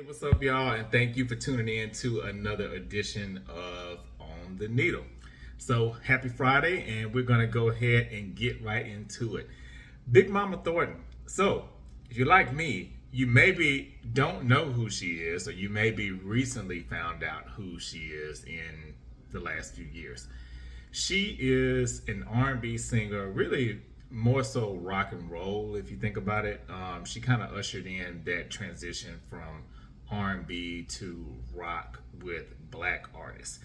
Hey, what's up, y'all? And thank you for tuning in to another edition of On the Needle. So, happy Friday, and we're going to go ahead and get right into it. Big Mama Thornton. So, if you're like me, you maybe don't know who she is, or you maybe recently found out who she is in the last few years. She is an R&B singer, really more so rock and roll. If you think about it, she kind of ushered in that transition from R&B to rock with black artists.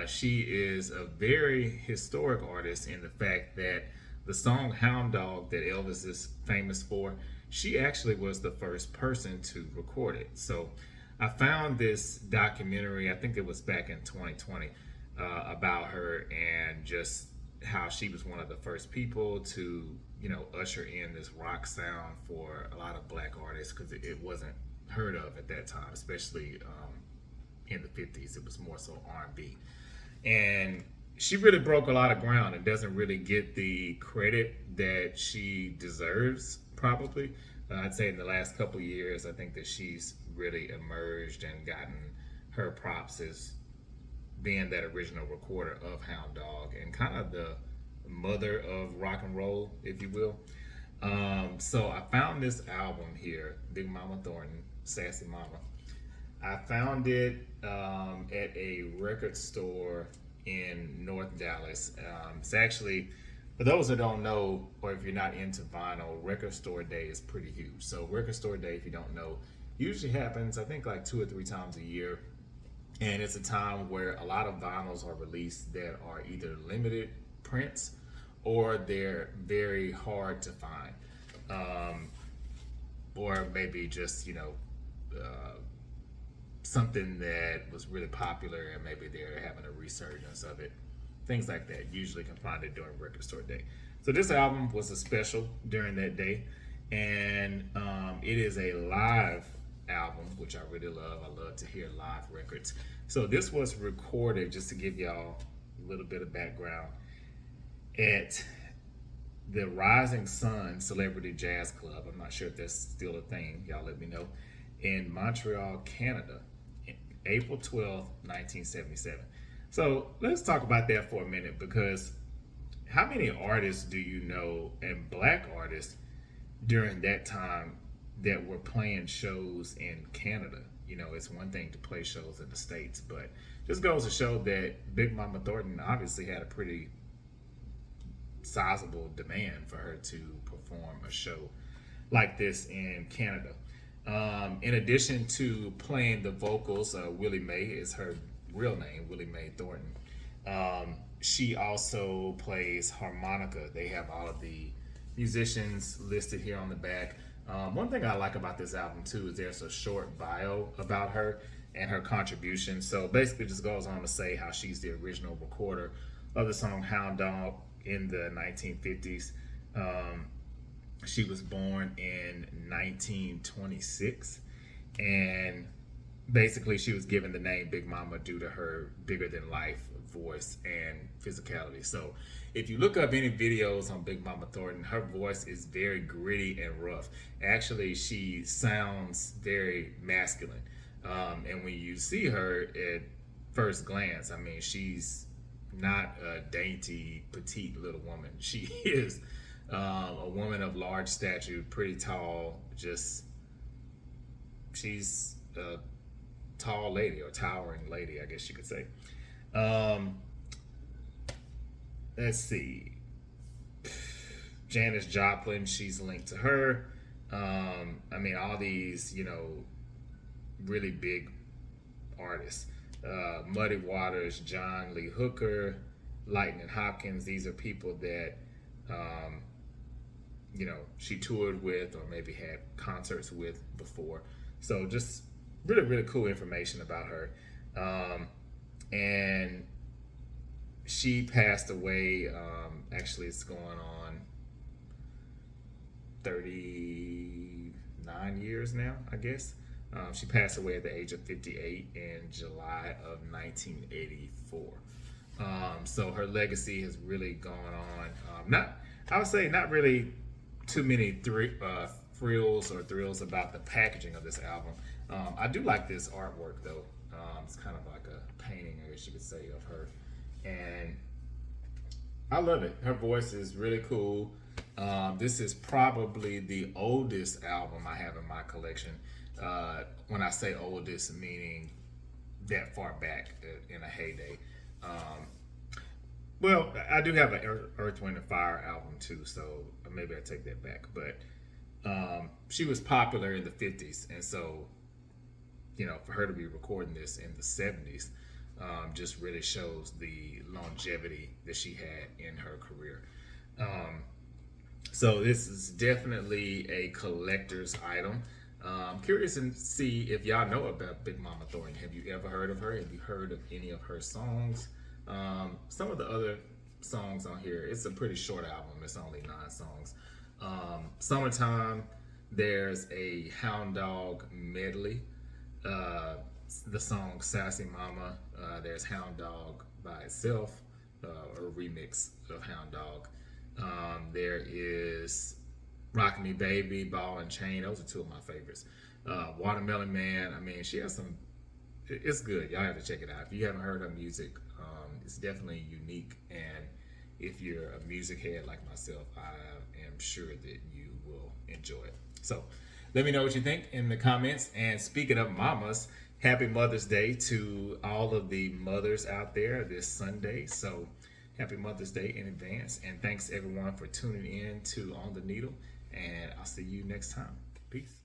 She is a very historic artist in the fact that the song Hound Dog that Elvis is famous for, she actually was the first person to record it. So I found this documentary, I think it was back in 2020, about her and just how she was one of the first people to, usher in this rock sound for a lot of black artists because it wasn't heard of at that time, especially in the 50s. It was more so R&B. And she really broke a lot of ground and doesn't really get the credit that she deserves, probably. I'd say in the last couple of years, I think that she's really emerged and gotten her props as being that original recorder of Hound Dog and kind of the mother of rock and roll, if you will. So I found this album here, Big Mama Thornton, Sassy Mama. I found it at a record store in North Dallas. It's actually, for those that don't know, or if you're not into vinyl, Record Store Day is pretty huge. So Record Store Day, if you don't know, usually happens, I think, like 2 or 3 times a year. And it's a time where a lot of vinyls are released that are either limited prints or they're very hard to find. Or maybe just, something that was really popular and maybe they're having a resurgence of it. Things like that. Usually can find it during Record Store Day. So this album was a special during that day. And it is a live album, which I really love. I love to hear live records. So this was recorded, just to give y'all a little bit of background, at the Rising Sun Celebrity Jazz Club. I'm not sure if that's still a thing. Y'all let me know. In Montreal, Canada, April 12th, 1977. So let's talk about that for a minute, because how many artists do you know, and black artists, during that time that were playing shows in Canada? It's one thing to play shows in the States, but just goes to show that Big Mama Thornton obviously had a pretty sizable demand for her to perform a show like this in Canada. In addition to playing the vocals, Willie Mae is her real name, Willie Mae Thornton. She also plays harmonica. They have all of the musicians listed here on the back. One thing I like about this album too is there's a short bio about her and her contribution. So basically just goes on to say how she's the original recorder of the song Hound Dog in the 1950s. She was born in 1926, and basically she was given the name Big Mama due to her bigger than life voice and physicality. So if you look up any videos on Big Mama Thornton, her voice is very gritty and rough. Actually, she sounds very masculine. And when you see her at first glance, I mean, she's not a dainty, petite little woman. She is a woman of large stature, pretty tall, she's a tall lady, or towering lady, I guess you could say. Let's see. Janis Joplin, she's linked to her. I mean, all these, really big artists. Muddy Waters, John Lee Hooker, Lightning Hopkins. These are people that, she toured with or maybe had concerts with before. So just really, really cool information about her. And she passed away, actually it's going on 39 years now, I guess. She passed away at the age of 58 in July of 1984. So her legacy has really gone on. I would say not really too many frills or thrills about the packaging of this album. I do like this artwork though. It's kind of like a painting, I guess you could say, of her, and I love it. Her voice is really cool. This is probably the oldest album I have in my collection. When I say oldest, meaning that far back in a heyday. Well, I do have an Earth, Wind, and Fire album too, so maybe I take that back. But she was popular in the 50s, and so, for her to be recording this in the 70s just really shows the longevity that she had in her career. So this is definitely a collector's item. I'm curious to see if y'all know about Big Mama Thornton. Have you ever heard of her? Have you heard of any of her songs? Some of the other songs on here, it's a pretty short album. It's only 9 songs. Summertime, there's a Hound Dog medley. The song Sassy Mama, there's Hound Dog by itself, a remix of Hound Dog. There is Rock Me Baby, Ball and Chain. Those are 2 of my favorites. Watermelon Man, I mean, she has some, it's good. Y'all have to check it out. If you haven't heard her music, it's definitely unique. And if you're a music head like myself, I am sure that you will enjoy it. So let me know what you think in the comments. And speaking of mamas, happy Mother's Day to all of the mothers out there this Sunday. So happy Mother's Day in advance. And thanks everyone for tuning in to On the Needle. And I'll see you next time. Peace.